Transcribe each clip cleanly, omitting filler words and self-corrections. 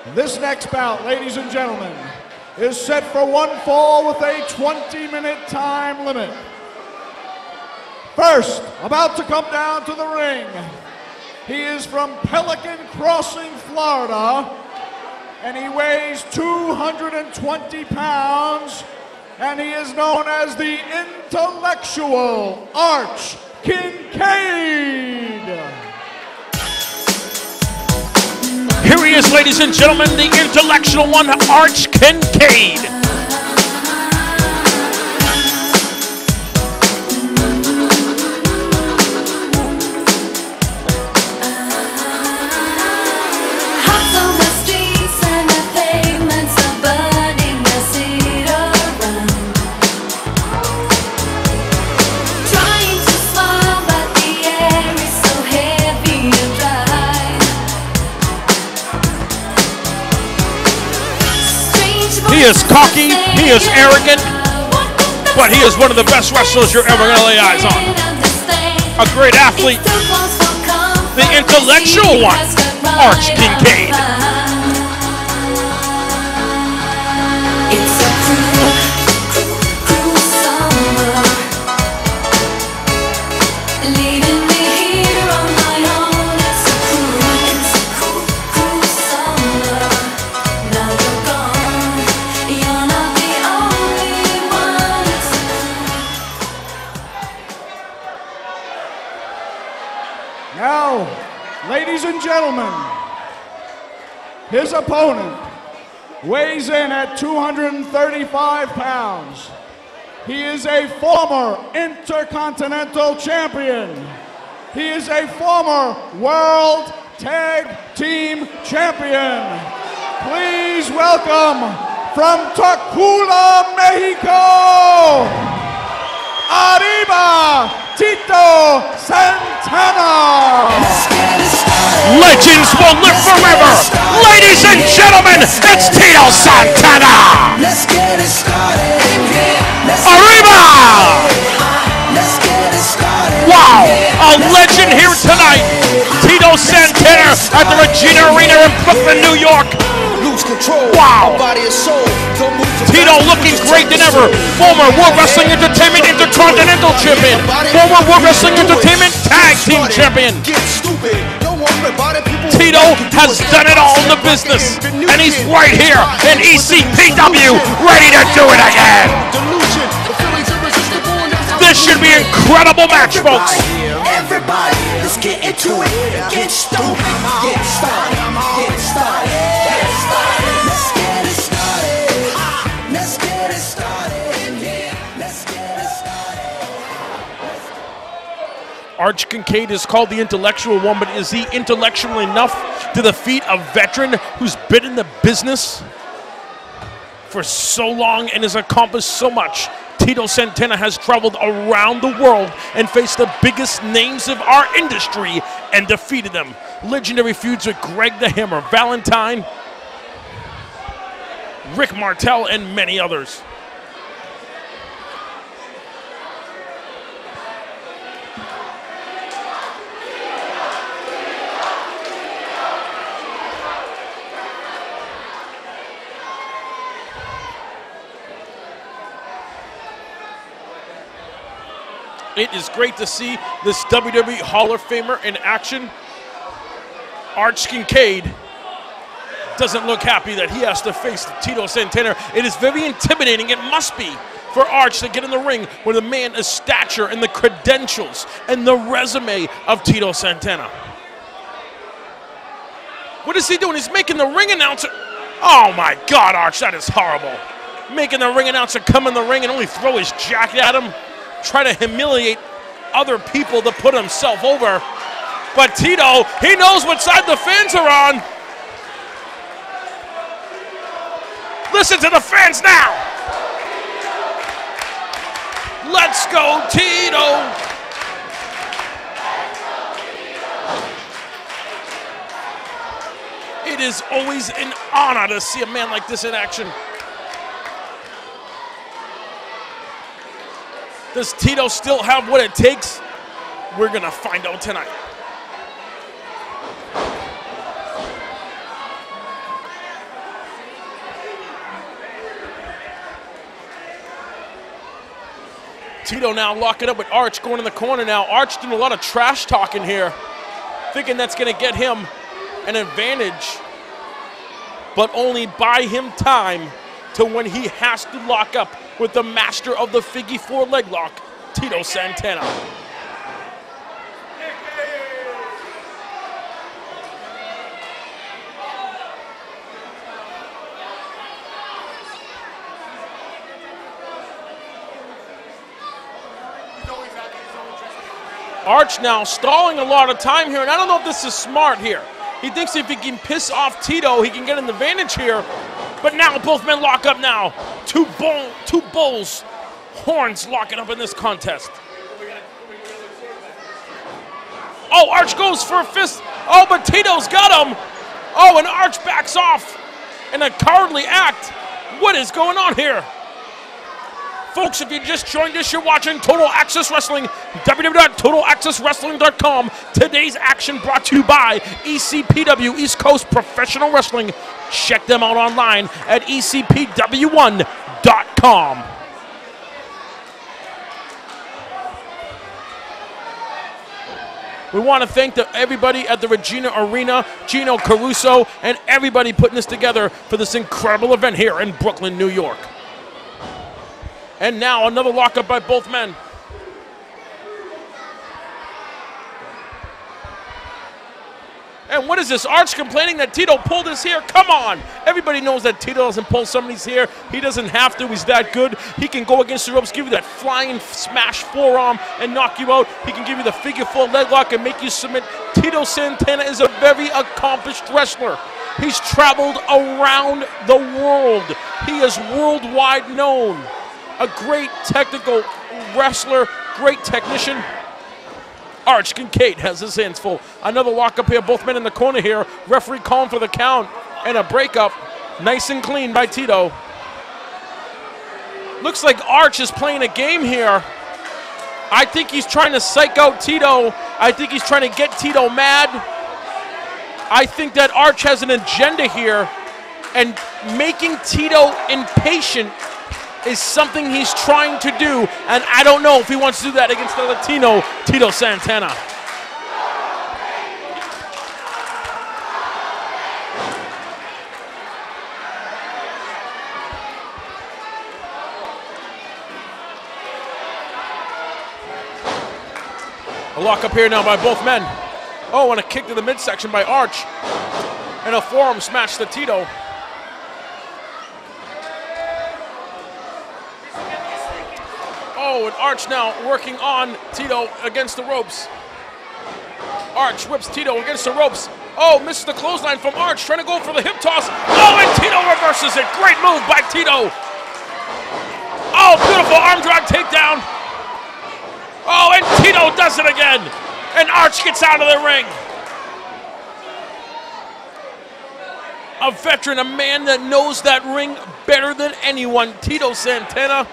This next bout, ladies and gentlemen, is set for one fall with a 20-minute time limit. First, about to come down to the ring, he is from Pelican Crossing, Florida, and he weighs 220 pounds, and he is known as the intellectual Arch Kencade. Here he is, ladies and gentlemen, the intellectual one, Arch Kencade. He is cocky, he is arrogant, but he is one of the best wrestlers you're ever going to lay eyes on. A great athlete, the intellectual one, Arch Kencade. It's a cruel summer, leaving me here on my own. It's a cruel summer. Now you're gone, you're not the only one. Now, ladies and gentlemen, his opponent weighs in at 235 pounds. He is a former Intercontinental Champion. He is a former World Tag Team Champion. Please welcome from Tacula, Mexico, Arriba, Tito Santana. Legends will live forever. Ladies and gentlemen, it's Tito Santana. Let's get it started. Arriba! Let's get it started. Wow, a legend here tonight. Tito Santana at the Regina Arena in Brooklyn, New York. Lose control. Wow. Body and soul. Tito looking great than ever. Former World Wrestling Entertainment Intercontinental Champion. Former World Wrestling Entertainment Tag Team Champion. Tito has done it all in the business, and he's right here in ECPW, ready to do it again. This should be an incredible match, folks. Everybody, let's get into it. Get stupid. Get started. Get started. Get started. Let's get it started. Let's get it started. Let's get it started. Arch Kencade is called the intellectual one, but is he intellectual enough to defeat a veteran who's been in the business for so long and has accomplished so much? Tito Santana has traveled around the world and faced the biggest names of our industry and defeated them. Legendary feuds with Greg the Hammer Valentine, Rick Martel, and many others. It is great to see this WWE Hall of Famer in action. Arch Kencade doesn't look happy that he has to face Tito Santana. It is very intimidating. It must be for Arch to get in the ring with a man of stature and the credentials and the resume of Tito Santana. What is he doing? He's making the ring announcer. Oh my God, Arch, that is horrible. Making the ring announcer come in the ring and only throw his jacket at him. Try to humiliate other people to put himself over. But Tito, he knows what side the fans are on. Listen to the fans now. Let's go, Tito. It is always an honor to see a man like this in action. Does Tito still have what it takes? We're going to find out tonight. Tito now locking up with Arch, going in the corner now. Arch doing a lot of trash talking here, thinking that's going to get him an advantage, but only buy him time to when he has to lock up with the master of the Figgy 4 leg lock, Tito Santana. Arch now stalling a lot of time here, and I don't know if this is smart here. He thinks if he can piss off Tito, he can get an advantage here. But now both men lock up now. Two bulls, horns locking up in this contest. Oh, Arch goes for a fist. Oh, but Tito's got him. Oh, and Arch backs off in a cowardly act. What is going on here? Folks, if you just joined us, you're watching Total Access Wrestling, www.totalaccesswrestling.com. Today's action brought to you by ECPW, East Coast Professional Wrestling. Check them out online at ecpw1.com. We want to thank everybody at the Regina Arena, Gino Caruso, and everybody putting this together for this incredible event here in Brooklyn, New York. And now another lockup by both men. And what is this? Arch complaining that Tito pulled his hair. Come on. Everybody knows that Tito doesn't pull somebody's hair. He doesn't have to. He's that good. He can go against the ropes, give you that flying smash forearm and knock you out. He can give you the figure 4 leg lock and make you submit. Tito Santana is a very accomplished wrestler. He's traveled around the world. He is worldwide known. A great technical wrestler, great technician. Arch Kencade has his hands full. Another lockup here, both men in the corner here. Referee calling for the count and a breakup. Nice and clean by Tito. Looks like Arch is playing a game here. I think he's trying to psych out Tito. I think he's trying to get Tito mad. I think that Arch has an agenda here, and making Tito impatient is something he's trying to do, and I don't know if he wants to do that against the Latino, Tito Santana. A lock up here now by both men. Oh, and a kick to the midsection by Arch. And a forearm smash to Tito. Oh, and Arch now working on Tito against the ropes. Arch whips Tito against the ropes. Oh, misses the clothesline from Arch, trying to go for the hip toss. Oh, and Tito reverses it. Great move by Tito. Oh, beautiful arm drag takedown. Oh, and Tito does it again. And Arch gets out of the ring. A veteran, a man that knows that ring better than anyone, Tito Santana.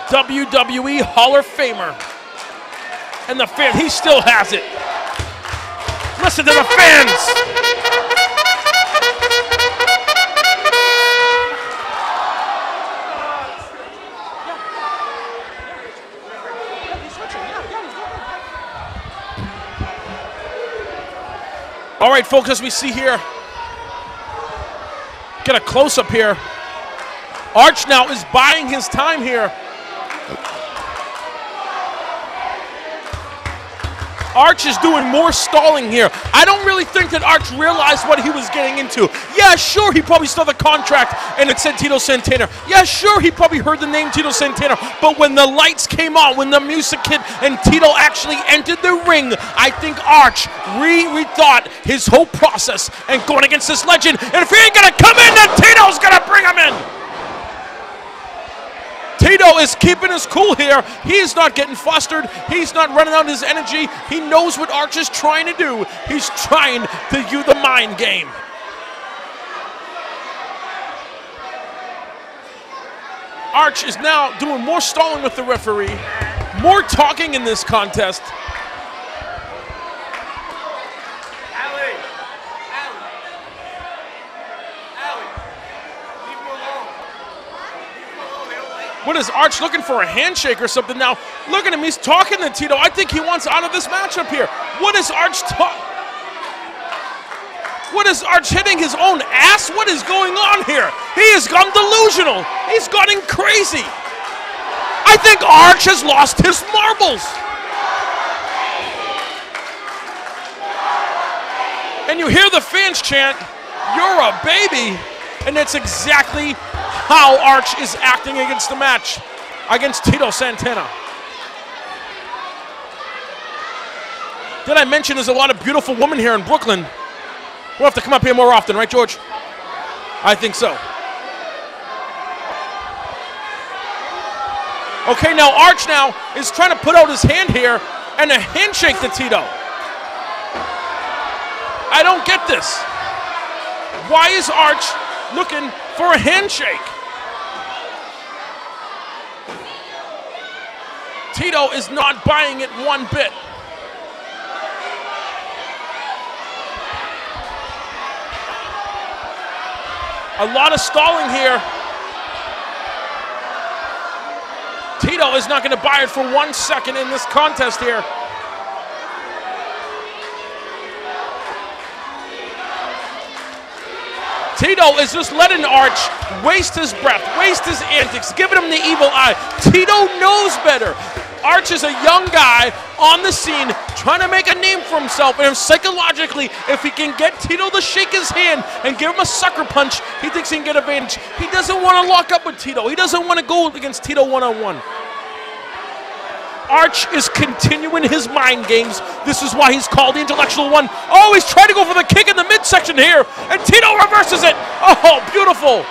WWE Hall of Famer. And the fan, he still has it. Listen to the fans. All right, folks, as we see here, get a close-up here. Arch now is buying his time here. Arch is doing more stalling here. I don't really think that Arch realized what he was getting into. Yeah, sure, he probably saw the contract and it said Tito Santana. Yeah, sure, he probably heard the name Tito Santana. But when the lights came on, when the music hit and Tito actually entered the ring, I think Arch rethought his whole process and going against this legend. And if he ain't gonna come in, then Tito's gonna bring him in. Tito is keeping his cool here. He's not getting flustered. He's not running out his energy. He knows what Arch is trying to do. He's trying to use the mind game. Arch is now doing more stalling with the referee, more talking in this contest. What is Arch looking for, a handshake or something now? Look at him, he's talking to Tito. I think he wants out of this matchup here. What is Arch What is Arch hitting his own ass? What is going on here? He has gone delusional. He's gotten crazy. I think Arch has lost his marbles. And you hear the fans chant, "You're a baby." And that's exactly how Arch is acting against the match, against Tito Santana. Did I mention there's a lot of beautiful women here in Brooklyn? We'll have to come up here more often, right, George? I think so. Okay, now Arch now is trying to put out his hand here and a handshake to Tito. I don't get this. Why is Arch looking for a handshake? Tito is not buying it one bit. A lot of stalling here. Tito is not going to buy it for 1 second in this contest here. Tito is just letting Arch waste his breath, waste his antics, giving him the evil eye. Tito knows better. Arch is a young guy on the scene trying to make a name for himself, and psychologically, if he can get Tito to shake his hand and give him a sucker punch, he thinks he can get advantage. He doesn't want to lock up with Tito. He doesn't want to go against Tito one-on-one. Arch is continuing his mind games. This is why he's called the intellectual one. Oh, he's trying to go for the kick in the midsection here, and Tito reverses it. Oh, beautiful.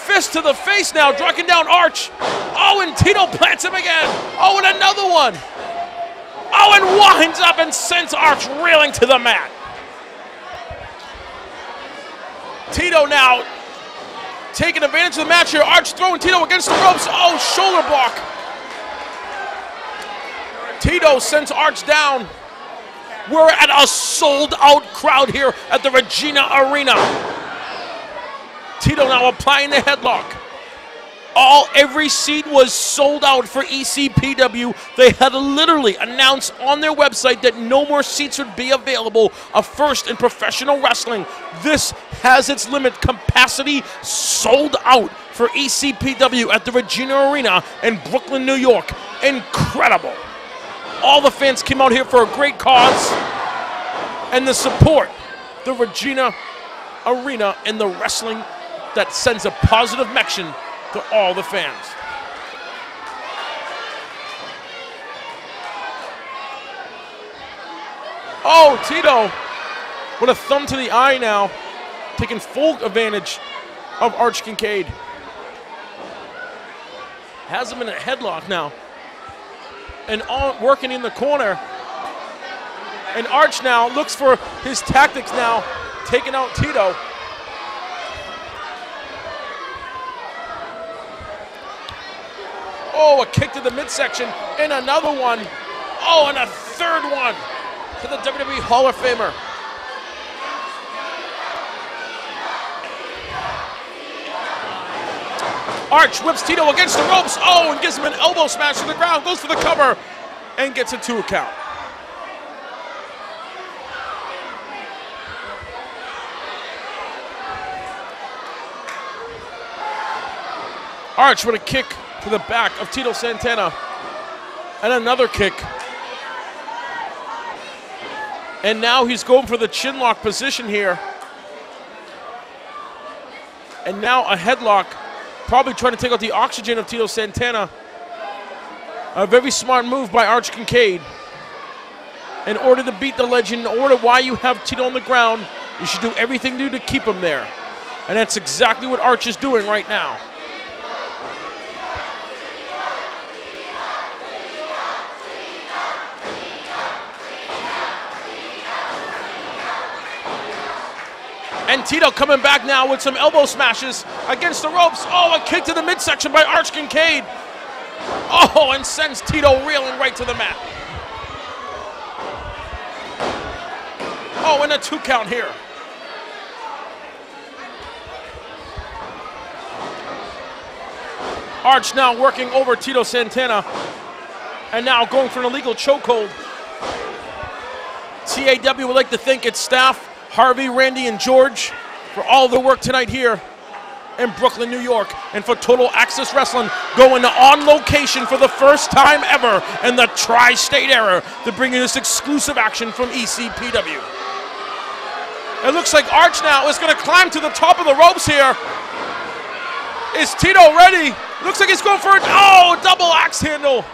Fist to the face now, driving down Arch. Oh, and Tito plants him again. Oh, and another one. Oh, and winds up and sends Arch reeling to the mat. Tito now taking advantage of the match here. Arch throwing Tito against the ropes. Oh, shoulder block. Tito sends Arch down. We're at a sold-out crowd here at the Regina Arena. Tito now applying the headlock. Every seat was sold out for ECPW. They had literally announced on their website that no more seats would be available. A first in professional wrestling. This has its limit. Capacity sold out for ECPW at the Regina Arena in Brooklyn, New York. Incredible. All the fans came out here for a great cause, and the support, the Regina Arena, and the wrestling that sends a positive mention to all the fans. Oh, Tito with a thumb to the eye now, taking full advantage of Arch Kincaid. Has him in a headlock now. And working in the corner. And Arch now looks for his tactics now, taking out Tito. Oh, a kick to the midsection, and another one. Oh, and a third one to the WWE Hall of Famer. Arch whips Tito against the ropes. Oh, and gives him an elbow smash to the ground. Goes for the cover and gets a 2 count. Arch with a kick to the back of Tito Santana. And another kick. And now he's going for the chin lock position here. And now a headlock. Probably trying to take out the oxygen of Tito Santana. A very smart move by Arch Kincaid. In order to beat the legend, in order why you have Tito on the ground, you should do everything you do to keep him there. And that's exactly what Arch is doing right now. And Tito coming back now with some elbow smashes against the ropes. Oh, a kick to the midsection by Arch Kincaid. Oh, and sends Tito reeling right to the mat. Oh, and a 2 count here. Arch now working over Tito Santana. And now going for an illegal chokehold. TAW would like to thank its staff, Harvey, Randy, and George, for all their work tonight here in Brooklyn, New York. And for Total Access Wrestling, going on location for the first time ever in the tri-state era to bring you this exclusive action from ECPW. It looks like Arch now is going to climb to the top of the ropes here. Is Tito ready? Looks like he's going for a double axe handle.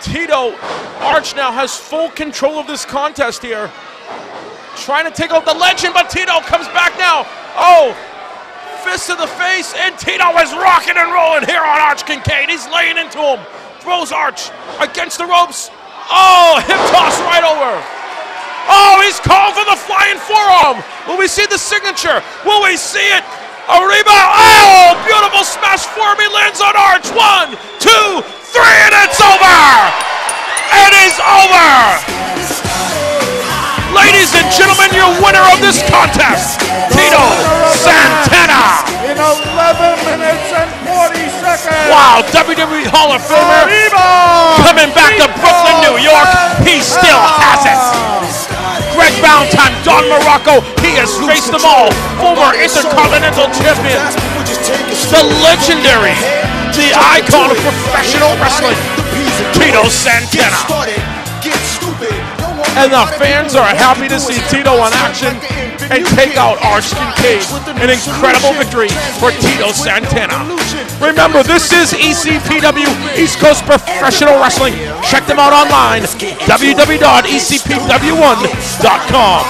Tito, Arch now has full control of this contest here. Trying to take out the legend, but Tito comes back now. Fist to the face, and Tito is rocking and rolling here on Arch Kencade. He's laying into him. Throws Arch against the ropes. Hip toss right over. He's calling for the flying forearm. Will we see the signature? Will we see it? Arriba. Beautiful smash forearm. He lands on Arch. 1, 2, 3, and it's over. It is over. Ladies and gentlemen, your winner of this contest, Tito Santana. In 11 minutes and 40 seconds. Wow, WWE Hall of Famer coming back to Brooklyn, New York. He still has it. Greg Valentine, Don Morocco, he has faced them all. Former Intercontinental Champion, the legendary, the icon of professional wrestling, Tito Santana. And the fans are happy to see Tito on action and take out Arch Kencade. An incredible victory for Tito Santana. Remember, this is ECPW, East Coast Professional Wrestling. Check them out online, www.ecpw1.com.